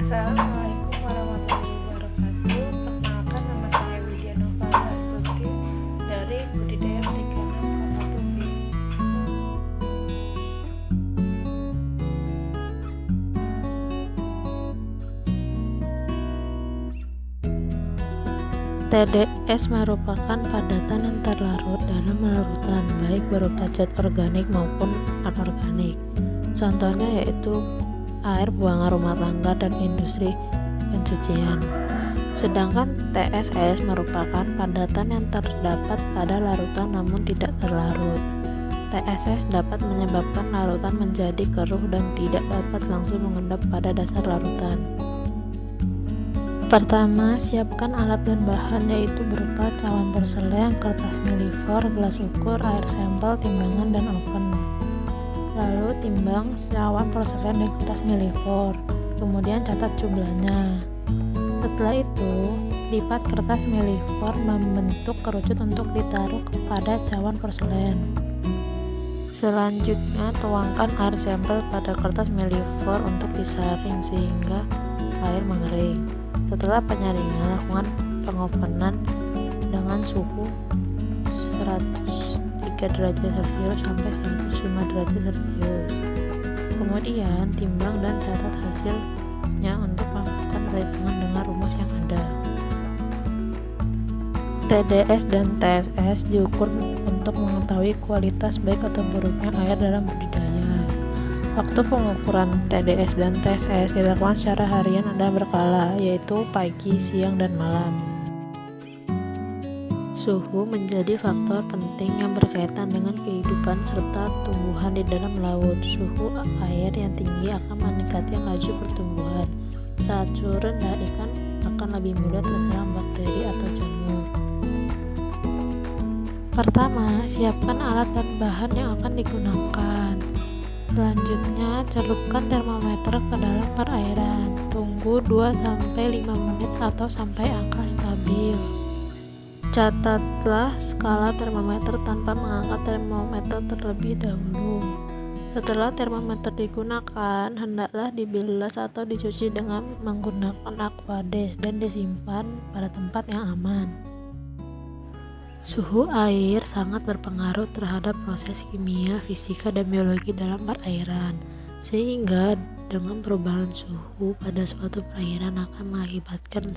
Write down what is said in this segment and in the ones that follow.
Assalamualaikum warahmatullahi wabarakatuh. Perkenalkan, nama saya Widya Novali Astuti dari Budidaya Perikanan kelas 1B. TDS merupakan padatan yang terlarut dalam larutan, baik berupa zat organik maupun anorganik. Contohnya yaitu air buangan rumah tangga dan industri pencucian. Sedangkan TSS merupakan padatan yang terdapat pada larutan namun tidak terlarut. TSS dapat menyebabkan larutan menjadi keruh dan tidak dapat langsung mengendap pada dasar larutan. Pertama, siapkan alat dan bahan, yaitu berupa cawan porselen, kertas milifor, gelas ukur, air sampel, timbangan, dan oven. Lalu timbang cawan porselen dan kertas milifor, kemudian catat jumlahnya. Setelah itu, lipat kertas milifor membentuk kerucut untuk ditaruh kepada cawan porselen. Selanjutnya, tuangkan air sampel pada kertas milifor untuk disaring sehingga air mengering. Setelah penyaringan, lakukan pengovenan dengan suhu 103 derajat Celcius sampai 105 derajat Celcius. Kemudian timbang dan catat hasilnya untuk melakukan perhitungan dengan rumus yang ada. TDS dan TSS diukur untuk mengetahui kualitas baik atau buruknya air dalam budidaya. Waktu pengukuran TDS dan TSS dilakukan secara harian dan berkala, yaitu pagi, siang, dan malam. Suhu menjadi faktor penting yang berkaitan dengan kehidupan serta tumbuhan di dalam laut. Suhu air yang tinggi akan meningkatkan laju pertumbuhan. Saat suhu rendah, ikan akan lebih mudah terserang bakteri atau jamur. Pertama, siapkan alat dan bahan yang akan digunakan. Selanjutnya, celupkan termometer ke dalam perairan. Tunggu 2-5 menit atau sampai angka stabil. Catatlah skala termometer tanpa mengangkat termometer terlebih dahulu. Setelah termometer digunakan, hendaklah dibilas atau dicuci dengan menggunakan aquades dan disimpan pada tempat yang aman. Suhu air sangat berpengaruh terhadap proses kimia, fisika, dan biologi dalam perairan, sehingga dengan perubahan suhu pada suatu perairan akan mengakibatkan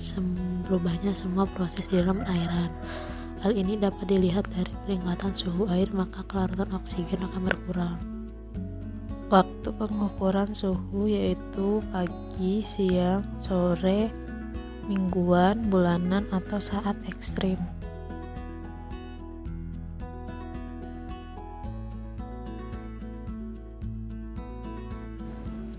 berubahnya semua proses di dalam perairan. Hal ini dapat dilihat dari peningkatan suhu air, maka kelarutan oksigen akan berkurang. Waktu pengukuran suhu yaitu pagi, siang, sore, mingguan, bulanan, atau saat ekstrim.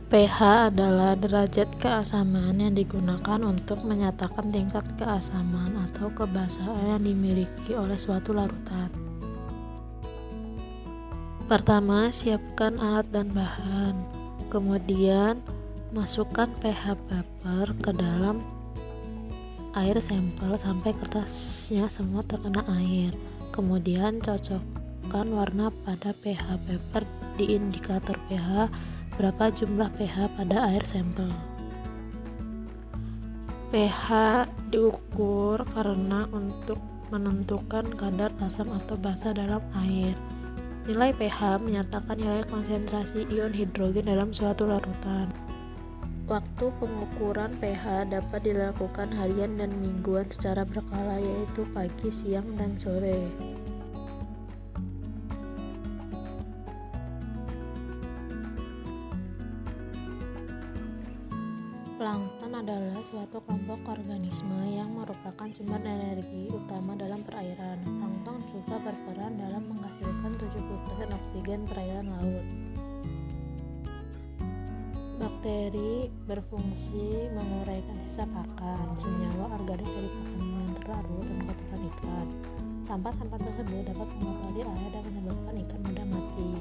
pH adalah derajat keasaman yang digunakan untuk menyatakan tingkat keasaman atau kebasahan yang dimiliki oleh suatu larutan. Pertama, siapkan alat dan bahan. Kemudian, masukkan pH paper ke dalam air sampel sampai kertasnya semua terkena air. Kemudian, cocokkan warna pada pH paper di indikator pH. Berapa jumlah pH pada air sampel. pH diukur karena untuk menentukan kadar asam atau basa dalam air. Nilai pH menyatakan nilai konsentrasi ion hidrogen dalam suatu larutan. Waktu pengukuran pH dapat dilakukan harian dan mingguan secara berkala, yaitu pagi, siang, dan sore. Plankton adalah suatu kelompok organisme yang merupakan sumber energi utama dalam perairan. Plankton juga berperan dalam menghasilkan 70% oksigen perairan laut. Bakteri berfungsi menguraikan sisa pakan, senyawa organik dari pakan yang terlarut, dan kotoran ikan. Sampah-sampah tersebut dapat mengotori air dan menyebabkan ikan mudah mati.